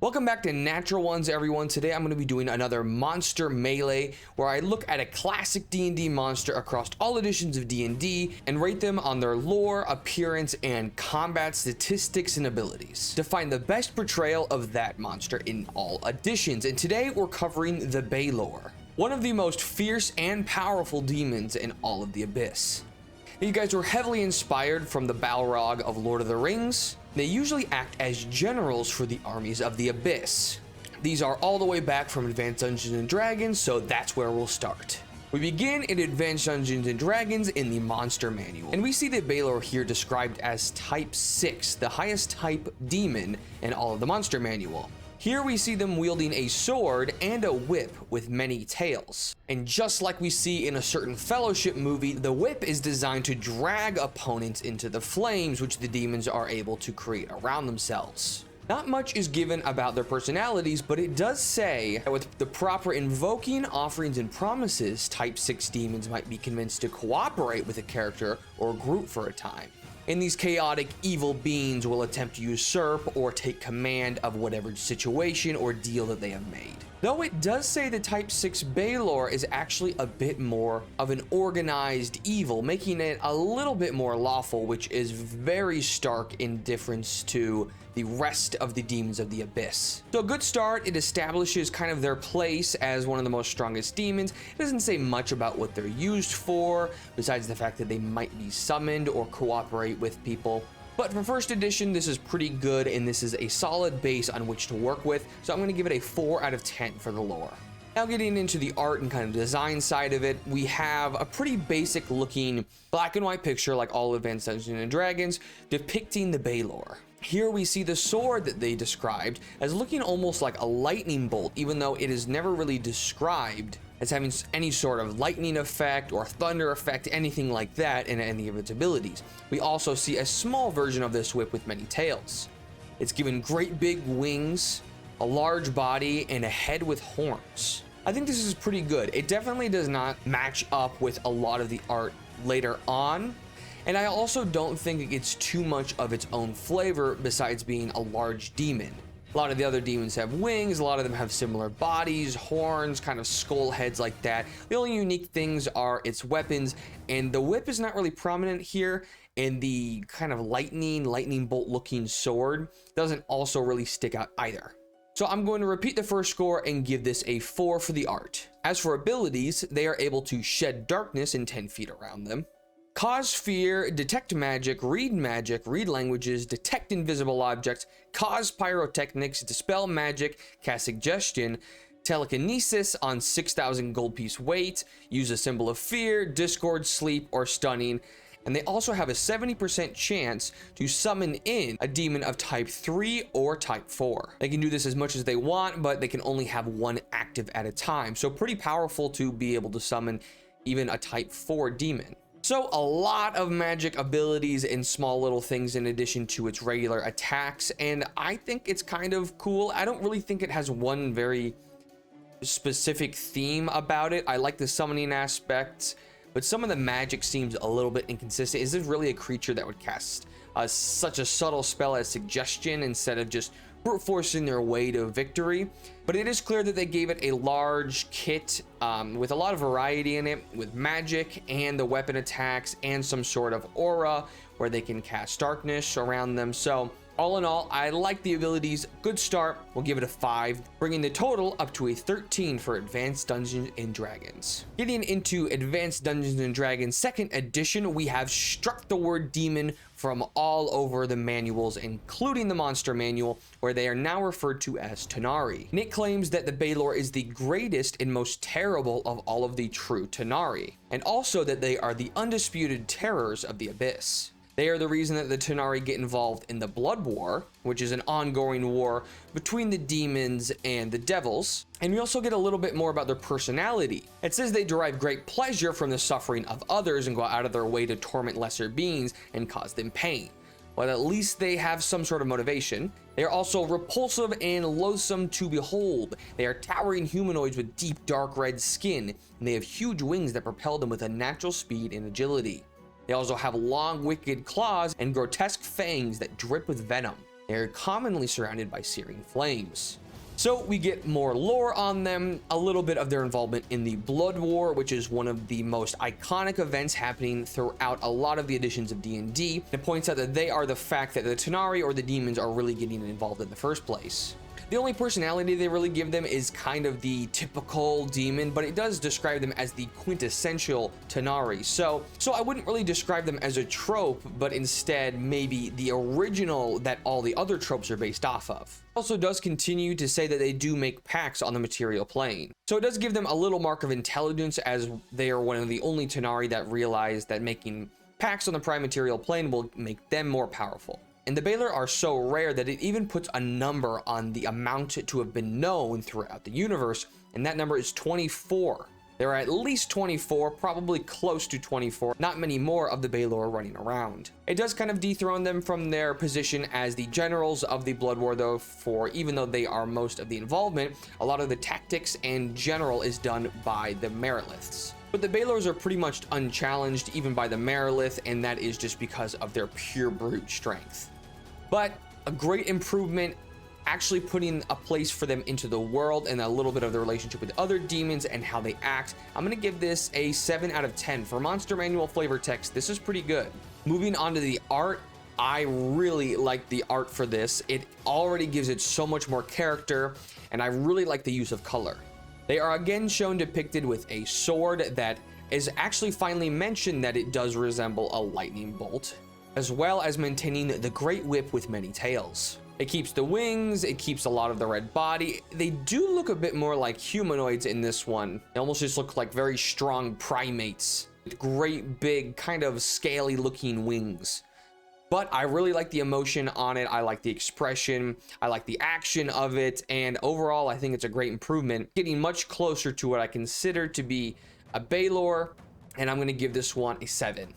Welcome back to Natural Ones, everyone. Today I'm going to be doing another monster melee where I look at a classic D&D monster across all editions of D&D and rate them on their lore, appearance, and combat statistics and abilities to find the best portrayal of that monster in all editions. And today we're covering the Balor, one of the most fierce and powerful demons in all of the Abyss. These guys were heavily inspired from the Balrog of Lord of the Rings. They usually act as generals for the armies of the Abyss. These are all the way back from Advanced Dungeons and Dragons, so that's where we'll start. We begin in Advanced Dungeons and Dragons in the Monster Manual, and we see the Balor here described as Type 6, the highest type demon in all of the Monster Manual. Here we see them wielding a sword and a whip with many tails. And just like we see in a certain Fellowship movie, the whip is designed to drag opponents into the flames, which the demons are able to create around themselves. Not much is given about their personalities, but it does say that with the proper invoking, offerings, and promises, Type 6 demons might be convinced to cooperate with a character or group for a time. And these chaotic evil beings will attempt to usurp or take command of whatever situation or deal that they have made. Though it does say the Type 6 Balor is actually a bit more of an organized evil, making it a little bit more lawful, which is very stark in difference to the rest of the demons of the Abyss. So a good start, it establishes kind of their place as one of the most strongest demons. It doesn't say much about what they're used for, besides the fact that they might be summoned or cooperate with people. But for first edition, this is pretty good, and this is a solid base on which to work with, so I'm going to give it a 4 out of 10 for the lore. Now getting into the art and kind of design side of it, we have a pretty basic looking black and white picture like all Advanced Dungeons and Dragons depicting the Balor. Here we see the sword that they described as looking almost like a lightning bolt, even though it is never really described as having any sort of lightning effect or thunder effect, anything like that in any of its abilities. We also see a small version of this whip with many tails. It's given great big wings, a large body, and a head with horns. I think this is pretty good. It definitely does not match up with a lot of the art later on. And I also don't think it gets too much of its own flavor besides being a large demon. A lot of the other demons have wings, a lot of them have similar bodies, horns, kind of skull heads like that. The only unique things are its weapons, and the whip is not really prominent here, and the kind of lightning bolt looking sword doesn't also really stick out either. So I'm going to repeat the first score and give this a 4 for the art. As for abilities, they are able to shed darkness in 10 feet around them, cause fear, detect magic, read languages, detect invisible objects, cause pyrotechnics, dispel magic, cast suggestion, telekinesis on 6,000 gold piece weight, use a symbol of fear, discord, sleep, or stunning. And they also have a 70% chance to summon in a demon of type 3 or type 4. They can do this as much as they want, but they can only have one active at a time. So pretty powerful to be able to summon even a type 4 demon. So a lot of magic abilities and small little things in addition to its regular attacks, and I think it's kind of cool. I don't really think it has one very specific theme about it. I like the summoning aspects, but some of the magic seems a little bit inconsistent. Is this really a creature that would cast such a subtle spell as suggestion instead of just brute forcing their way to victory? But it is clear that they gave it a large kit with a lot of variety in it, with magic and the weapon attacks and some sort of aura where they can cast darkness around them. So all in all, I like the abilities. Good start. We'll give it a 5, bringing the total up to a 13 for Advanced Dungeons and Dragons. Getting into Advanced Dungeons and Dragons 2nd edition, we have struck the word demon from all over the manuals, including the Monster Manual, where they are now referred to as Tanari. Nick claims that the Balor is the greatest and most terrible of all of the true Tanari, and also that they are the undisputed terrors of the Abyss. They are the reason that the Tanari get involved in the Blood War, which is an ongoing war between the demons and the devils. And we also get a little bit more about their personality. It says they derive great pleasure from the suffering of others and go out of their way to torment lesser beings and cause them pain. Well, at least they have some sort of motivation. They are also repulsive and loathsome to behold. They are towering humanoids with deep dark red skin, and they have huge wings that propel them with unnatural speed and agility. They also have long, wicked claws and grotesque fangs that drip with venom. They're commonly surrounded by searing flames. So we get more lore on them, a little bit of their involvement in the Blood War, which is one of the most iconic events happening throughout a lot of the editions of D&D. It points out that they are the fact that the Tanari or the demons are really getting involved in the first place. The only personality they really give them is kind of the typical demon, but it does describe them as the quintessential Tanari. So I wouldn't really describe them as a trope, but instead maybe the original that all the other tropes are based off of. Also does continue to say that they do make pacts on the material plane. So it does give them a little mark of intelligence, as they are one of the only Tanari that realize that making pacts on the prime material plane will make them more powerful. And the Balor are so rare that it even puts a number on the amount to have been known throughout the universe, and that number is 24. There are at least 24, probably close to 24, not many more of the Balor running around. It does kind of dethrone them from their position as the generals of the Blood War though, for even though they are most of the involvement, a lot of the tactics and general is done by the Meriliths. But the Balors are pretty much unchallenged even by the Merilith, and that is just because of their pure brute strength. But a great improvement, actually putting a place for them into the world and a little bit of the relationship with other demons and how they act. I'm going to give this a 7 out of 10. For Monster Manual flavor text, this is pretty good. Moving on to the art, I really like the art for this. It already gives it so much more character, and I really like the use of color. They are again shown depicted with a sword that is actually finally mentioned that it does resemble a lightning bolt, as well as maintaining the great whip with many tails. It keeps the wings, it keeps a lot of the red body. They do look a bit more like humanoids in this one. They almost just look like very strong primates with great big kind of scaly looking wings. But I really like the emotion on it. I like the expression. I like the action of it. And overall, I think it's a great improvement, getting much closer to what I consider to be a Balor. And I'm going to give this one a 7.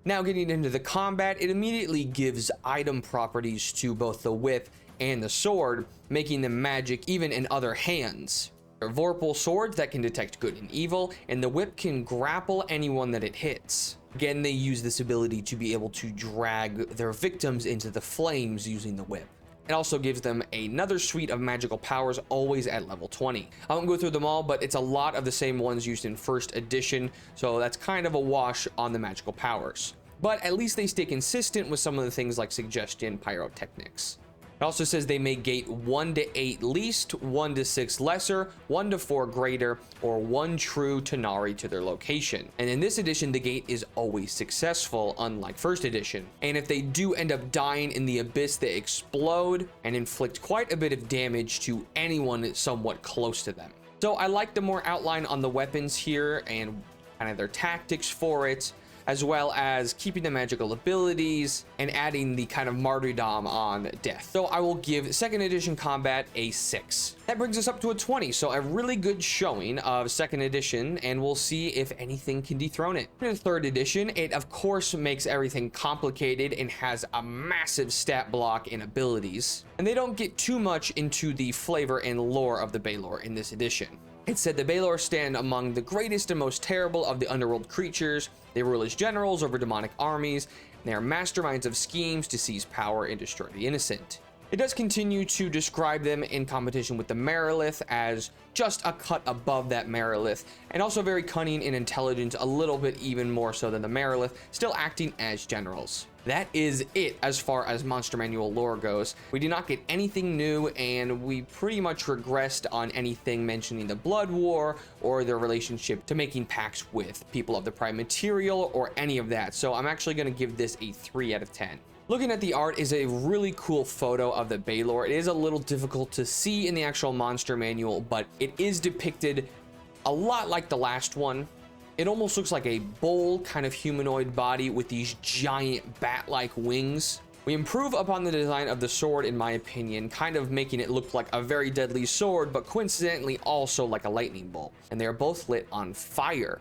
Now getting into the combat, it immediately gives item properties to both the whip and the sword, making them magic even in other hands. They're Vorpal swords that can detect good and evil, and the whip can grapple anyone that it hits. Again, they use this ability to be able to drag their victims into the flames using the whip. It also gives them another suite of magical powers, always at level 20. I won't go through them all, but it's a lot of the same ones used in first edition, so that's kind of a wash on the magical powers. But at least they stay consistent with some of the things like suggestion pyrotechnics. It also says they may gate 1 to 8 least, 1 to 6 lesser, 1 to 4 greater, or 1 true Tanari to their location. And in this edition, the gate is always successful, unlike first edition. And if they do end up dying in the abyss, they explode and inflict quite a bit of damage to anyone somewhat close to them. So I like the more outline on the weapons here and kind of their tactics for it, as well as keeping the magical abilities and adding the kind of martyrdom on death. So I will give second edition combat a 6. That brings us up to a 20, so a really good showing of second edition, and we'll see if anything can dethrone it. In third edition, it of course makes everything complicated and has a massive stat block and abilities, and they don't get too much into the flavor and lore of the Balor in this edition. It said the Balor stand among the greatest and most terrible of the underworld creatures. They rule as generals over demonic armies, and they are masterminds of schemes to seize power and destroy the innocent. It does continue to describe them in competition with the Merilith as just a cut above that Merilith, and also very cunning and intelligent, a little bit even more so than the Merilith, still acting as generals. That is it as far as Monster Manual lore goes. We did not get anything new, and we pretty much regressed on anything mentioning the Blood War or their relationship to making pacts with people of the Prime Material or any of that. So I'm actually going to give this a 3 out of 10. Looking at the art is a really cool photo of the Balor. It is a little difficult to see in the actual Monster Manual, but it is depicted a lot like the last one. It almost looks like a bull kind of humanoid body with these giant bat-like wings. We improve upon the design of the sword, in my opinion, kind of making it look like a very deadly sword, but coincidentally also like a lightning bolt. And they are both lit on fire,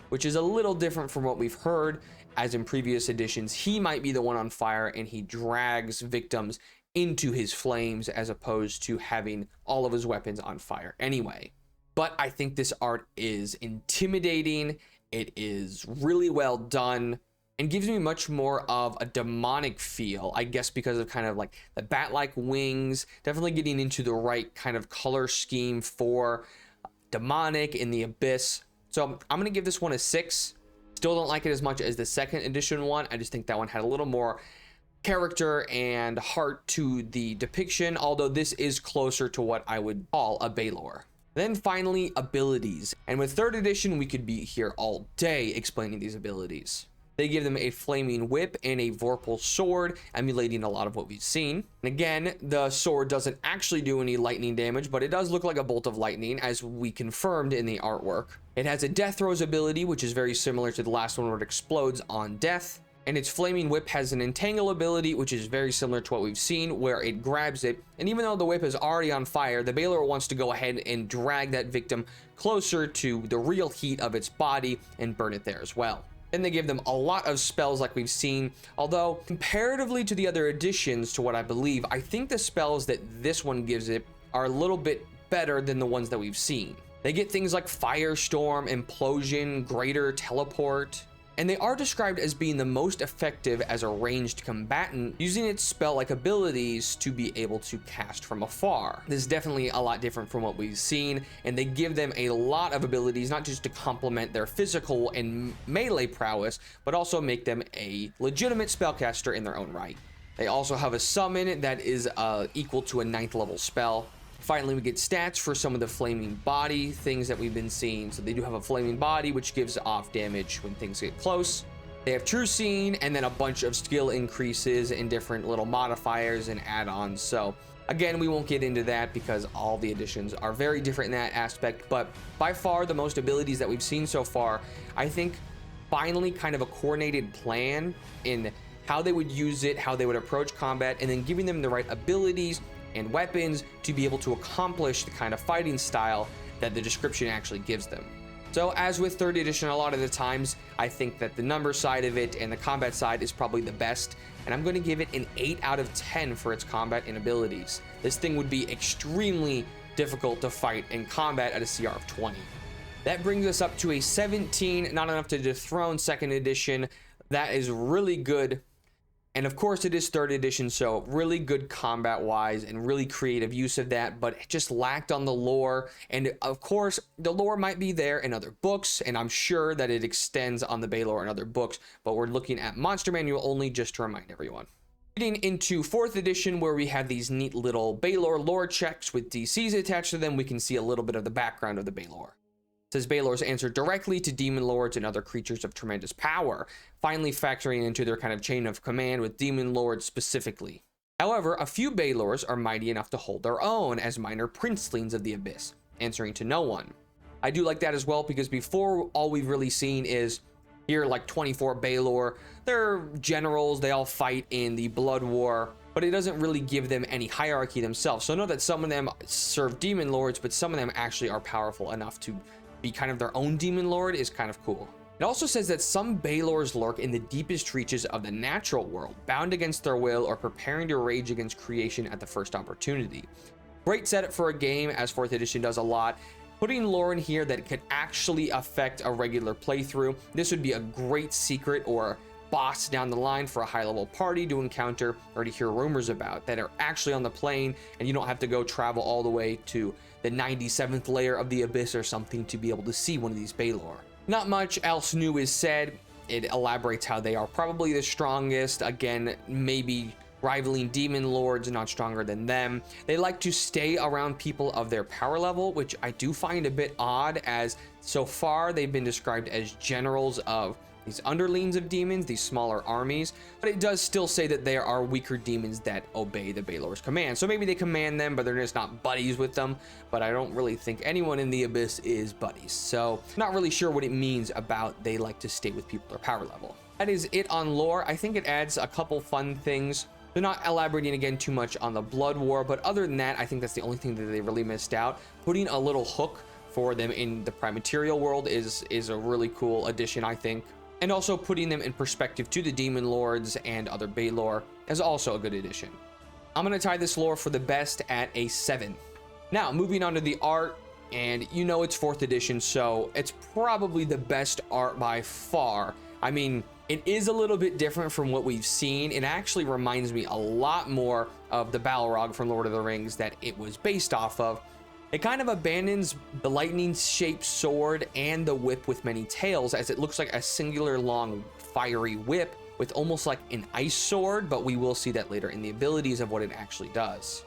which is a little different from what we've heard, as in previous editions. He might be the one on fire and he drags victims into his flames as opposed to having all of his weapons on fire anyway. But I think this art is intimidating. It is really well done, and gives me much more of a demonic feel, I guess, because of kind of like the bat-like wings, definitely getting into the right kind of color scheme for demonic in the abyss. So I'm gonna give this one a 6. Still don't like it as much as the second edition one. I just think that one had a little more character and heart to the depiction, although this is closer to what I would call a Balor. Then finally, abilities. And with 3rd edition, we could be here all day explaining these abilities. They give them a flaming whip and a vorpal sword, emulating a lot of what we've seen. And again, the sword doesn't actually do any lightning damage, but it does look like a bolt of lightning, as we confirmed in the artwork. It has a death throws ability, which is very similar to the last one where it explodes on death. And its flaming whip has an entangle ability, which is very similar to what we've seen, where it grabs it. And even though the whip is already on fire, the Balor wants to go ahead and drag that victim closer to the real heat of its body and burn it there as well. Then they give them a lot of spells like we've seen, although comparatively to the other editions, to what I believe, I think the spells that this one gives it are a little bit better than the ones that we've seen. They get things like Firestorm, Implosion, Greater Teleport, and they are described as being the most effective as a ranged combatant, using its spell-like abilities to be able to cast from afar. This is definitely a lot different from what we've seen, and they give them a lot of abilities, not just to complement their physical and melee prowess, but also make them a legitimate spellcaster in their own right. They also have a summon that is equal to a 9th level spell. Finally, we get stats for some of the flaming body things that we've been seeing. So they do have a flaming body, which gives off damage when things get close. They have True Seeing, and then a bunch of skill increases and different little modifiers and add-ons. So again, we won't get into that because all the editions are very different in that aspect. But by far, the most abilities that we've seen so far, I think finally kind of a coordinated plan in how they would use it, how they would approach combat, and then giving them the right abilities and weapons to be able to accomplish the kind of fighting style that the description actually gives them. So as with 3rd edition, a lot of the times I think that the number side of it and the combat side is probably the best, and I'm going to give it an 8 out of 10 for its combat and abilities. This thing would be extremely difficult to fight in combat at a CR of 20. That brings us up to a 17, not enough to dethrone 2nd edition. That is really good. And of course it is 3rd edition, so really good combat wise and really creative use of that, but it just lacked on the lore. And of course the lore might be there in other books, and I'm sure that it extends on the Balor in other books, but we're looking at Monster Manual only just to remind everyone. Getting into 4th edition, where we have these neat little Balor lore checks with DCs attached to them, we can see a little bit of the background of the Balor. It says Balor's answer directly to demon lords and other creatures of tremendous power, finally factoring into their kind of chain of command with demon lords specifically. However, a few Balors are mighty enough to hold their own as minor princelings of the abyss, answering to no one. I do like that as well, because before all we've really seen is here like 24 Balor. They're generals, they all fight in the Blood War, but it doesn't really give them any hierarchy themselves. So know that some of them serve demon lords, but some of them actually are powerful enough to be kind of their own demon lord is kind of cool. It also says that some Balors lurk in the deepest reaches of the natural world, bound against their will or preparing to rage against creation at the first opportunity. Great setup for a game, as 4th edition does a lot. Putting lore in here that could actually affect a regular playthrough. This would be a great secret or boss down the line for a high-level party to encounter or to hear rumors about that are actually on the plane, and you don't have to go travel all the way to the 97th layer of the abyss or something to be able to see one of these Balor. Not much else new is said. It elaborates how they are probably the strongest, again, maybe rivaling demon lords, not stronger than them. They like to stay around people of their power level, which I do find a bit odd, as so far they've been described as generals of these underlings of demons, these smaller armies, but it does still say that there are weaker demons that obey the Balor's command. So maybe they command them, but they're just not buddies with them. But I don't really think anyone in the abyss is buddies. So not really sure what it means about they like to stay with people at their power level. That is it on lore. I think it adds a couple fun things. They're not elaborating again too much on the Blood War, but other than that, I think that's the only thing that they really missed out. Putting a little hook for them in the Prime Material world is a really cool addition, I think. And also putting them in perspective to the Demon Lords and other Balor is also a good addition. I'm going to tie this lore for the best at a 7. Now, moving on to the art, and you know it's 4th edition, so it's probably the best art by far. I mean, It is a little bit different from what we've seen. It actually reminds me a lot more of the Balrog from Lord of the Rings that it was based off of. It kind of abandons the lightning-shaped sword and the whip with many tails, as it looks like a singular long fiery whip with almost like an ice sword, but we will see that later in the abilities of what it actually does.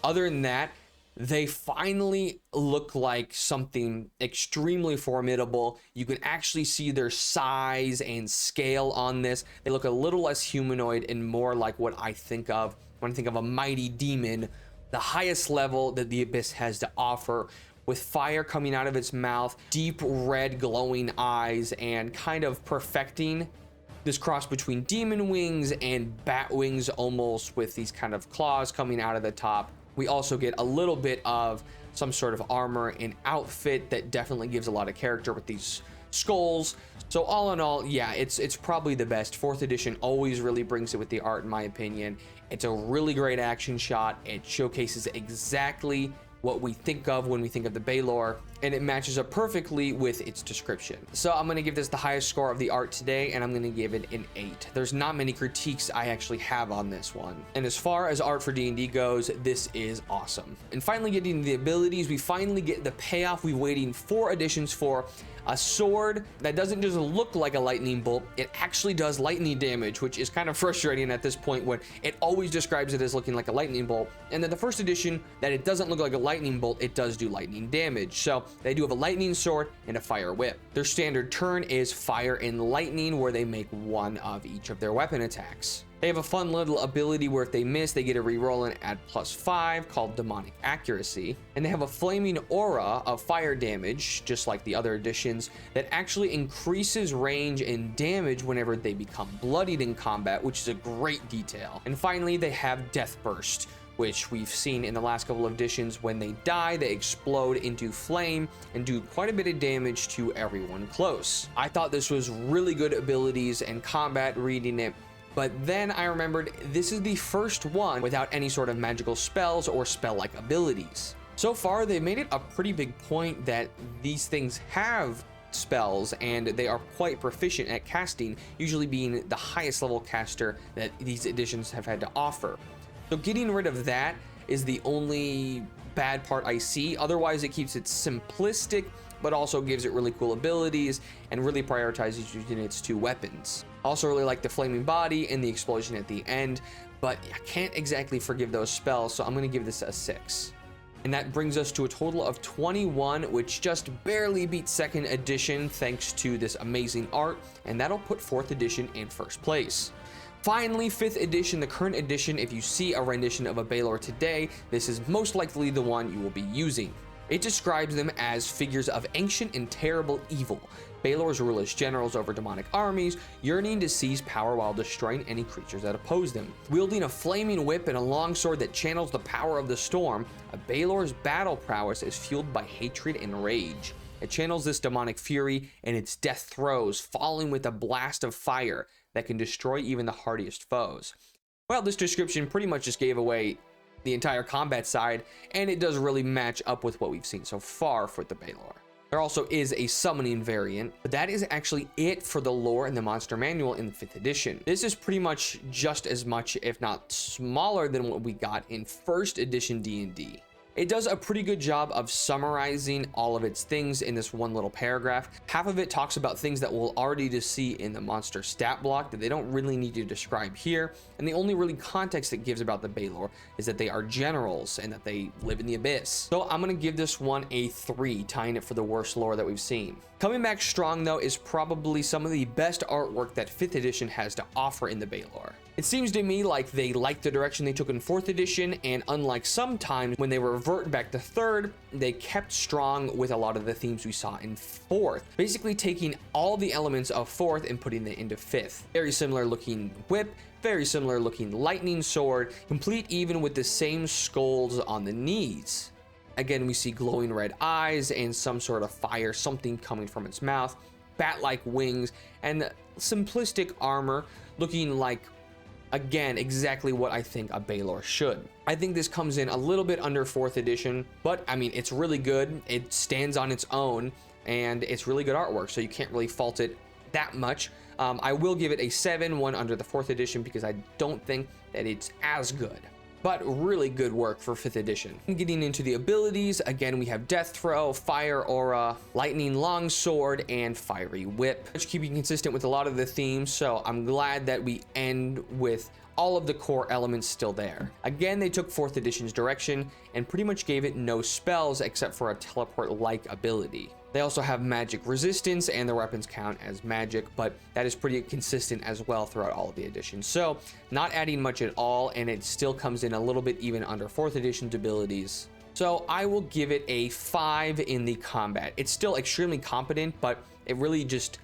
Other than that, they finally look like something extremely formidable. You can actually see their size and scale on this. They look a little less humanoid and more like what I think of when I think of a mighty demon, the highest level that the Abyss has to offer, with fire coming out of its mouth, deep red glowing eyes, and kind of perfecting this cross between demon wings and bat wings, almost, with these kind of claws coming out of the top. We also get a little bit of some sort of armor and outfit that definitely gives a lot of character with these skulls. So all in all, yeah, it's probably the best. 4th edition always really brings it with the art, in my opinion. It's a really great action shot. It showcases exactly what we think of when we think of the Balor, and it matches up perfectly with its description. So I'm going to give this the highest score of the art today, and I'm going to give it an 8. There's not many critiques I actually have on this one. And as far as art for D&D goes, this is awesome. And finally, getting the abilities, we finally get the payoff we've waiting 4 editions for. A sword that doesn't just look like a lightning bolt, it actually does lightning damage, which is kind of frustrating at this point when it always describes it as looking like a lightning bolt. And then the 1st edition, that it doesn't look like a lightning bolt, it does do lightning damage. So they do have a lightning sword and a fire whip. Their standard turn is fire and lightning, where they make one of each of their weapon attacks. They have a fun little ability where if they miss, they get a reroll and add +5 called Demonic Accuracy. And they have a flaming aura of fire damage, just like the other editions, that actually increases range and damage whenever they become bloodied in combat, which is a great detail. And finally, they have Death Burst, which we've seen in the last couple of editions. When they die, they explode into flame and do quite a bit of damage to everyone close. I thought this was really good abilities and combat reading it. But then I remembered this is the first one without any sort of magical spells or spell-like abilities. So far, they've made it a pretty big point that these things have spells and they are quite proficient at casting, usually being the highest level caster that these editions have had to offer. So getting rid of that is the only bad part I see. Otherwise, it keeps it simplistic, but also gives it really cool abilities and really prioritizes using its 2 weapons. Also really like the flaming body and the explosion at the end, but I can't exactly forgive those spells, so I'm going to give this a 6. And that brings us to a total of 21, which just barely beats 2nd edition thanks to this amazing art, and that'll put 4th edition in 1st place. Finally, 5th edition, the current edition. If you see a rendition of a Balor today, this is most likely the one you will be using. It describes them as figures of ancient and terrible evil. Balor's rule as generals over demonic armies, yearning to seize power while destroying any creatures that oppose them. Wielding a flaming whip and a longsword that channels the power of the storm, a Balor's battle prowess is fueled by hatred and rage. It channels this demonic fury in its death throes, falling with a blast of fire that can destroy even the hardiest foes. Well, this description pretty much just gave away the entire combat side, and it does really match up with what we've seen so far for the Balor. There also is a summoning variant, but that is actually it for the lore and the monster manual in the 5th edition. This is pretty much just as much, if not smaller, than what we got in 1st edition D&D. It does a pretty good job of summarizing all of its things in this one little paragraph. Half of it talks about things that we'll already just see in the monster stat block that they don't really need to describe here. And the only really context it gives about the Balor is that they are generals and that they live in the Abyss. So I'm going to give this one a 3, tying it for the worst lore that we've seen. Coming back strong, though, is probably some of the best artwork that 5th edition has to offer in the Balor. It seems to me like they like the direction they took in 4th edition, and unlike sometimes when they revert back to 3rd, they kept strong with a lot of the themes we saw in 4th, basically taking all the elements of 4th and putting it into 5th. Very similar looking whip, very similar looking lightning sword, complete even with the same skulls on the knees. Again, we see glowing red eyes and some sort of fire, something coming from its mouth, bat-like wings, and simplistic armor looking like, again, exactly what I think a Balor should. I think this comes in a little bit under 4th edition, but I mean, it's really good. It stands on its own, and it's really good artwork, so you can't really fault it that much. I will give it a 7, one under the 4th edition, because I don't think that it's as good. But really good work for 5th edition. Getting into the abilities, again, we have Death Throw, Fire Aura, Lightning Longsword, and Fiery Whip, which keeping consistent with a lot of the themes, so I'm glad that we end with all of the core elements still there. Again, they took 4th edition's direction and pretty much gave it no spells except for a teleport-like ability. They also have magic resistance and their weapons count as magic, but that is pretty consistent as well throughout all of the editions. So not adding much at all, and it still comes in a little bit even under 4th edition's abilities. So I will give it a 5 in the combat. It's still extremely competent, but it really just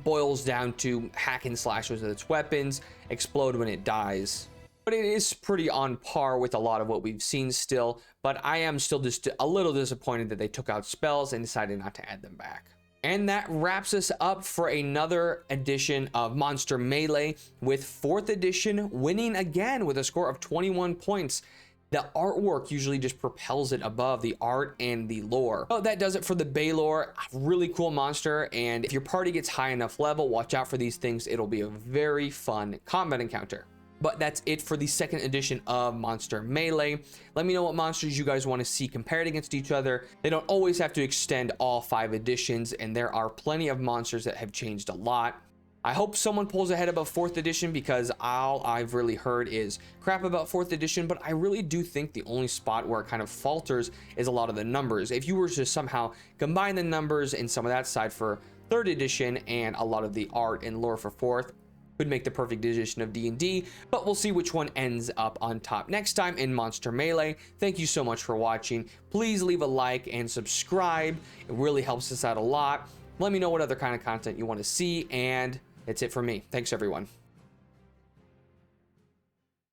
boils down to hack and slash with its weapons, explode when it dies. But it is pretty on par with a lot of what we've seen still, but I am still just a little disappointed that they took out spells and decided not to add them back. And that wraps us up for another edition of Monster Melee, with 4th edition winning again with a score of 21 points. The artwork usually just propels it above the art and the lore. Oh, that does it for the Balor. Really cool monster, and if your party gets high enough level, watch out for these things. It'll be a very fun combat encounter. But that's it for the 2nd edition of Monster Melee. Let me know what monsters you guys want to see compared against each other. They don't always have to extend all 5 editions, and there are plenty of monsters that have changed a lot. I hope someone pulls ahead above 4th edition, because all I've really heard is crap about 4th edition, but I really do think the only spot where it kind of falters is a lot of the numbers. If you were to somehow combine the numbers and some of that side for 3rd edition and a lot of the art and lore for 4th, would make the perfect edition of D&D, but we'll see which one ends up on top next time in Monster Melee. Thank you so much for watching. Please leave a like and subscribe. It really helps us out a lot. Let me know what other kind of content you want to see, and that's it for me. Thanks, everyone.